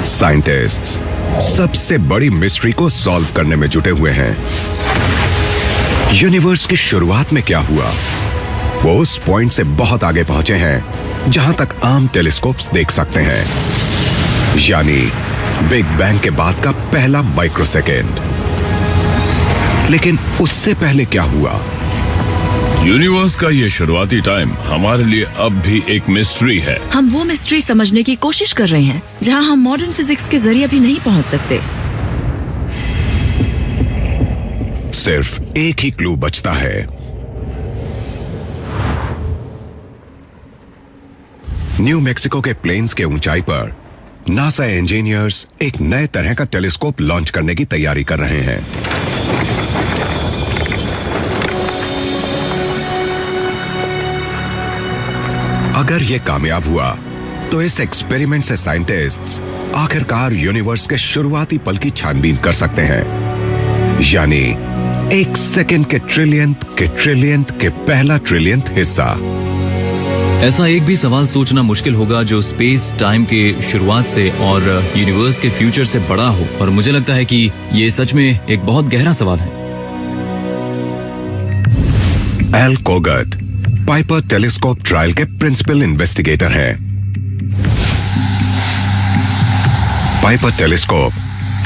Scientists सबसे बड़ी mystery को सॉल्व करने में जुटे हुए हैं। यूनिवर्स की शुरुआत में क्या हुआ, वो उस पॉइंट से बहुत आगे पहुंचे हैं जहां तक आम टेलीस्कोप्स देख सकते हैं, यानी बिग बैंग के बाद का पहला माइक्रोसेकेंड। लेकिन उससे पहले क्या हुआ? यूनिवर्स का ये शुरुआती टाइम हमारे लिए अब भी एक मिस्ट्री है। हम वो मिस्ट्री समझने की कोशिश कर रहे हैं जहां हम मॉडर्न फिजिक्स के जरिए भी नहीं पहुंच सकते। सिर्फ एक ही क्लू बचता है। न्यू मैक्सिको के प्लेन्स के ऊंचाई पर नासा इंजीनियर्स एक नए तरह का टेलीस्कोप लॉन्च करने की तैयारी कर रहे हैं। अगर यह कामयाब हुआ तो इस एक्सपेरिमेंट से साइंटिस्ट्स आखिरकार यूनिवर्स के शुरुआती पल की छानबीन कर सकते हैं, यानी एक सेकंड के ट्रिलियंथ के पहला ट्रिलियंथ हिस्सा। ऐसा एक भी सवाल सोचना मुश्किल होगा जो स्पेस टाइम के शुरुआत से और यूनिवर्स के फ्यूचर से बड़ा हो, और मुझे लगता है कि ये सच में एक बहुत गहरा सवाल है। एल कोगट पाइपर टेलीस्कोप ट्रायल के प्रिंसिपल इन्वेस्टिगेटर हैं। पाइपर टेलीस्कोप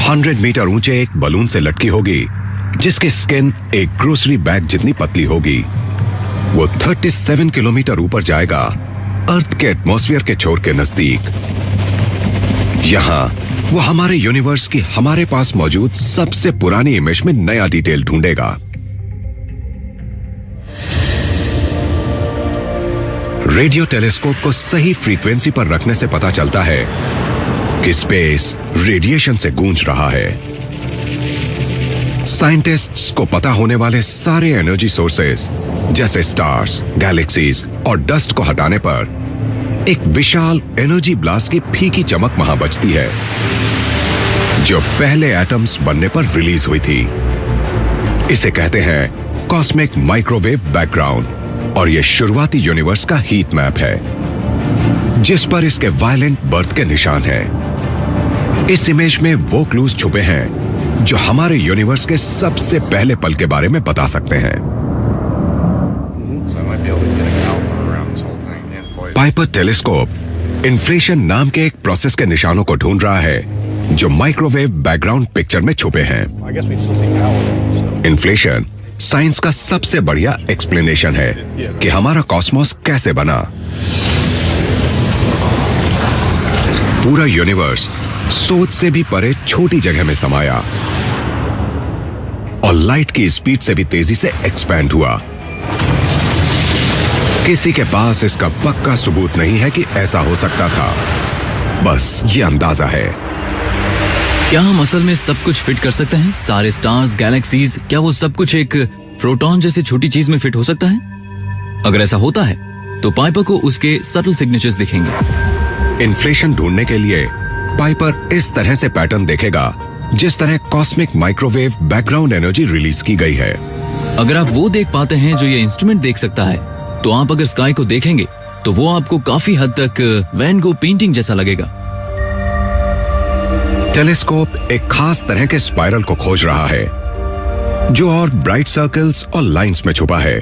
100 मीटर ऊंचे एक बलून से लटकी होगी जिसकी स्किन एक ग्रोसरी बैग जितनी पतली होगी। वो 37 किलोमीटर ऊपर जाएगा, अर्थ के एटमॉस्फेयर के छोर के नजदीक। यहां वो हमारे यूनिवर्स की हमारे पास मौजूद सबसे पुरानी इमेज में नया डिटेल ढूंढेगा। रेडियो टेलीस्कोप को सही फ्रीक्वेंसी पर रखने से पता चलता है कि स्पेस रेडिएशन से गूंज रहा है। साइंटिस्ट्स को पता होने वाले सारे एनर्जी सोर्सेस जैसे स्टार्स, गैलेक्सीज और डस्ट को हटाने पर एक विशाल एनर्जी ब्लास्ट की फीकी चमक वहां बचती है जो पहले एटम्स बनने पर रिलीज हुई थी। इसे कहते हैं कॉस्मिक माइक्रोवेव बैकग्राउंड, और यह शुरुआती यूनिवर्स का हीट मैप है जिस पर इसके वायलेंट बर्थ के निशान हैं। इस इमेज में वो क्लूज छुपे हैं जो हमारे यूनिवर्स के सबसे पहले पल के बारे में बता सकते हैं। पाइपर टेलीस्कोप इन्फ्लेशन नाम के एक प्रोसेस के निशानों को ढूंढ रहा है जो माइक्रोवेव बैकग्राउंड पिक्चर में छुपे हैं। इन्फ्लेशन साइंस का सबसे बढ़िया एक्सप्लेनेशन है कि हमारा कॉस्मोस कैसे बना। पूरा यूनिवर्स सोच से भी परे छोटी जगह में समाया और लाइट की स्पीड से भी तेजी से एक्सपैंड हुआ। किसी के पास इसका पक्का सबूत नहीं है कि ऐसा हो सकता था, बस ये अंदाजा है। क्या हम असल में सब कुछ फिट कर सकते हैं? सारे स्टार्स, गैलेक्सीज, क्या वो सब कुछ एक प्रोटॉन जैसी छोटी चीज में फिट हो सकता है? अगर ऐसा होता है तो पाइपर को उसके सटल सिग्नेचर्स दिखेंगे। इन्फ्लेशन ढूंढने के लिए पाइपर इस तरह से पैटर्न देखेगा जिस तरह cosmic microwave background energy release की गई है। अगर आप वो देख पाते हैं जो ये इंस्ट्रूमेंट देख सकता है, तो आप अगर स्काई को देखेंगे तो वो आपको काफी हद तक वैन गो पेंटिंग जैसा लगेगा। टेलीस्कोप एक खास तरह के स्पाइरल को खोज रहा है जो और ब्राइट सर्कल्स और लाइंस में छुपा है।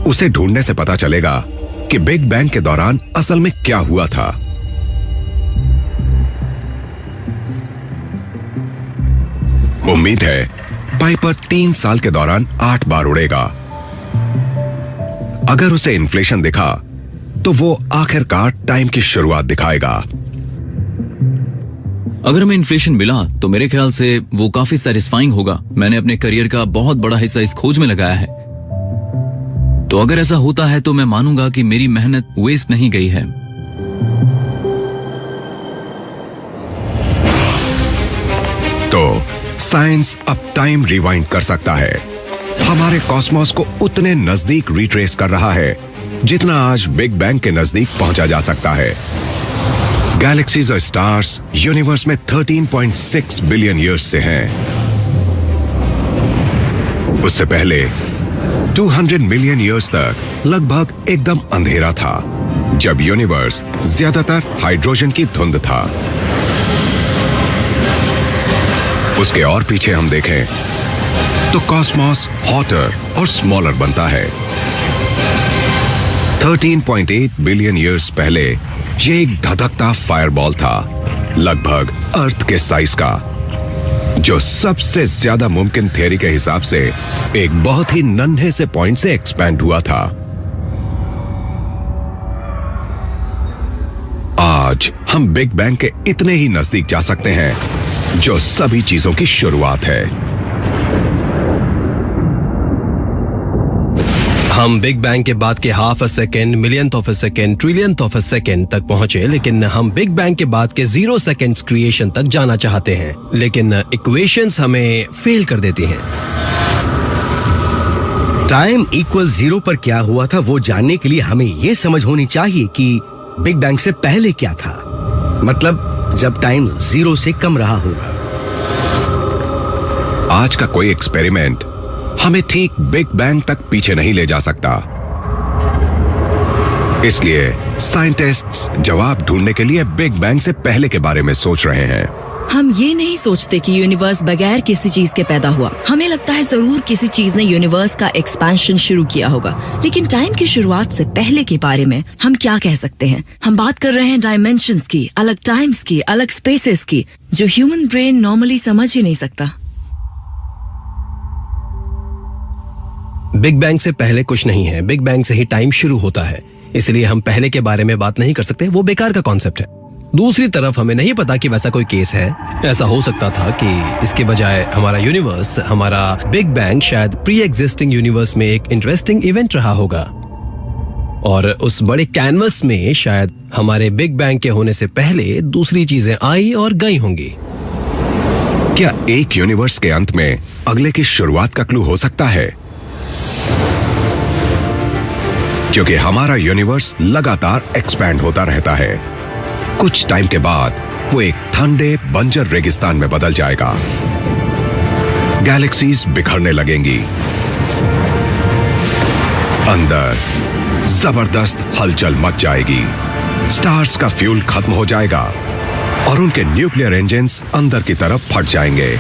उसे ढूंढने से पता चलेगा कि बिग बैंग के दौरान असल में क्या हुआ था। उम्मीद है पाइपर 3 साल के दौरान 8 बार उड़ेगा। अगर उसे इन्फ्लेशन दिखा तो वो आखिरकार टाइम की शुरुआत दिखाएगा। अगर हमें इन्फ्लेशन मिला तो मेरे ख्याल से वो काफी सैटिस्फाइंग होगा। मैंने अपने करियर का बहुत बड़ा हिस्सा इस खोज में लगाया है, तो अगर ऐसा होता है तो मैं मानूंगा कि मेरी मेहनत वेस्ट नहीं गई है। तो साइंस अब टाइम रिवाइंड कर सकता है, हमारे कॉस्मोस को उतने नजदीक रिट्रेस कर रहा है जितना आज बिग बैंग के नजदीक पहुंचा जा सकता है। गैलेक्सीज और स्टार्स यूनिवर्स में 13.6 बिलियन ईयर्स से हैं। उससे पहले 200 मिलियन ईयर्स तक लगभग एकदम अंधेरा था, जब यूनिवर्स ज्यादातर हाइड्रोजन की धुंध था। उसके और पीछे हम देखें तो कॉस्मॉस हॉटर और स्मॉलर बनता है। 13.8 बिलियन ईयर्स पहले यह एक धधकता फायरबॉल था, लगभग अर्थ के साइज का, जो सबसे ज्यादा मुमकिन थ्योरी के हिसाब से एक बहुत ही नन्हे से पॉइंट से एक्सपैंड हुआ था। आज हम बिग बैंग के इतने ही नजदीक जा सकते हैं, जो सभी चीजों की शुरुआत है। हम बिग बैंग के बाद के half a second, millionth of a second, trillionth of a second तक पहुंचे, लेकिन हम बिग बैंग के बाद के 0 सेकेंड्स क्रिएशन तक जाना चाहते हैं, लेकिन इक्वेशंस हमें फेल कर देती हैं। टाइम इक्वल 0 पर क्या हुआ था वो जानने के लिए हमें ये समझ होनी चाहिए कि बिग बैंग से पहले क्या था, मतलब जब टाइम 0 से कम रहा होगा। आज का कोई एक्सपेरिमेंट हमें ठीक बिग बैंग तक पीछे नहीं ले जा सकता। इसलिए साइंटिस्ट्स जवाब ढूंढने के लिए बिग बैंग से पहले के बारे में सोच रहे हैं। हम ये नहीं सोचते कि यूनिवर्स बगैर किसी चीज के पैदा हुआ। हमें लगता है जरूर किसी चीज ने यूनिवर्स का एक्सपेंशन शुरू किया होगा, लेकिन टाइम की शुरुआत से पहले के बारे में हम क्या कह सकते हैं? हम बात कर रहे हैं डायमेंशंस की, अलग टाइम्स की, अलग स्पेसेस की, जो ह्यूमन ब्रेन नॉर्मली समझ ही नहीं सकता। बिग बैंग से पहले कुछ नहीं है, बिग बैंग से ही टाइम शुरू होता है, इसलिए हम पहले के बारे में बात नहीं कर सकते, वो बेकार का कॉन्सेप्ट है। दूसरी तरफ हमें नहीं पता कि वैसा कोई केस है। ऐसा हो सकता था कि इसके बजाय हमारा यूनिवर्स, हमारा बिग बैंग शायद प्री एग्जिस्टिंग यूनिवर्स में एक इंटरेस्टिंग इवेंट रहा होगा, और उस बड़े कैनवस में शायद हमारे बिग बैंग के होने से पहले दूसरी चीजें आई और गई होंगी। क्या एक यूनिवर्स के अंत में अगले की शुरुआत का क्लू हो सकता है? क्योंकि हमारा यूनिवर्स लगातार एक्सपैंड होता रहता है। कुछ टाइम के बाद वो एक ठंडे बंजर रेगिस्तान में बदल जाएगा। गैलेक्सीज बिखरने लगेंगी, अंदर जबरदस्त हलचल मच जाएगी, स्टार्स का फ्यूल खत्म हो जाएगा और उनके न्यूक्लियर इंजन्स अंदर की तरफ फट जाएंगे।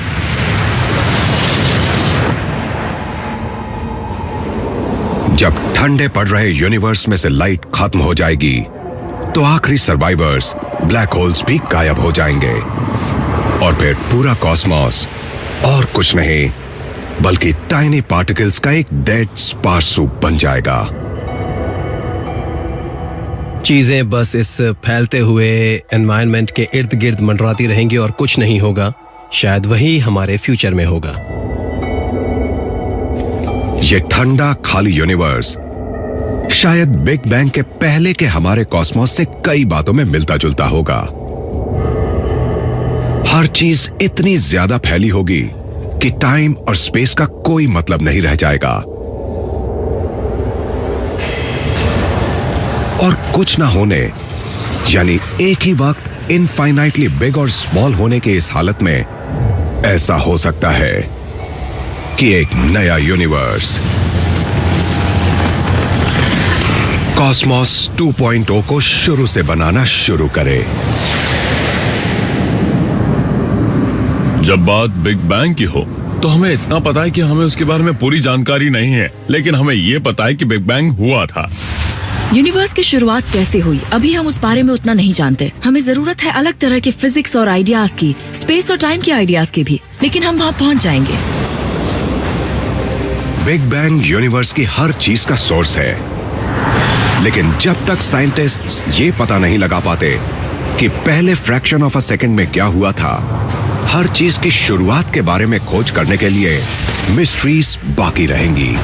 जब ठंडे पड़ रहे यूनिवर्स में से लाइट खत्म हो जाएगी, तो आखिरी सर्वाइवर्स ब्लैक होल्स भी गायब हो जाएंगे और फिर पूरा कॉस्मॉस और कुछ नहीं बल्कि टाइनी पार्टिकल्स का एक डेड स्पार्स सूप बन जाएगा। चीजें बस इस फैलते हुए एनवायरनमेंट के इर्द गिर्द मंडराती रहेंगी और कुछ नहीं होगा। शायद वही हमारे फ्यूचर में होगा। ये ठंडा खाली यूनिवर्स शायद बिग बैंग के पहले के हमारे कॉस्मॉस से कई बातों में मिलता जुलता होगा। हर चीज इतनी ज्यादा फैली होगी कि टाइम और स्पेस का कोई मतलब नहीं रह जाएगा, और कुछ ना होने यानी एक ही वक्त इनफाइनाइटली बिग और स्मॉल होने की इस हालत में ऐसा हो सकता है कि एक नया यूनिवर्स कॉस्मॉस 2.0 को शुरू से बनाना शुरू करे। जब बात बिग बैंग की हो तो हमें इतना पता है कि हमें उसके बारे में पूरी जानकारी नहीं है, लेकिन हमें यह पता है कि बिग बैंग हुआ था। यूनिवर्स की शुरुआत कैसे हुई, अभी हम उस बारे में उतना नहीं जानते। हमें जरूरत है अलग तरह के फिजिक्स और आइडियाज की, स्पेस और टाइम के आइडियाज की भी, लेकिन हम वहां पहुंच जाएंगे। बिग बैंग यूनिवर्स की हर चीज का सोर्स है, लेकिन जब तक साइंटिस्ट्स ये पता नहीं लगा पाते कि पहले फ्रैक्शन ऑफ अ सेकंड में क्या हुआ था, हर चीज की शुरुआत के बारे में खोज करने के लिए मिस्ट्रीज बाकी रहेंगी।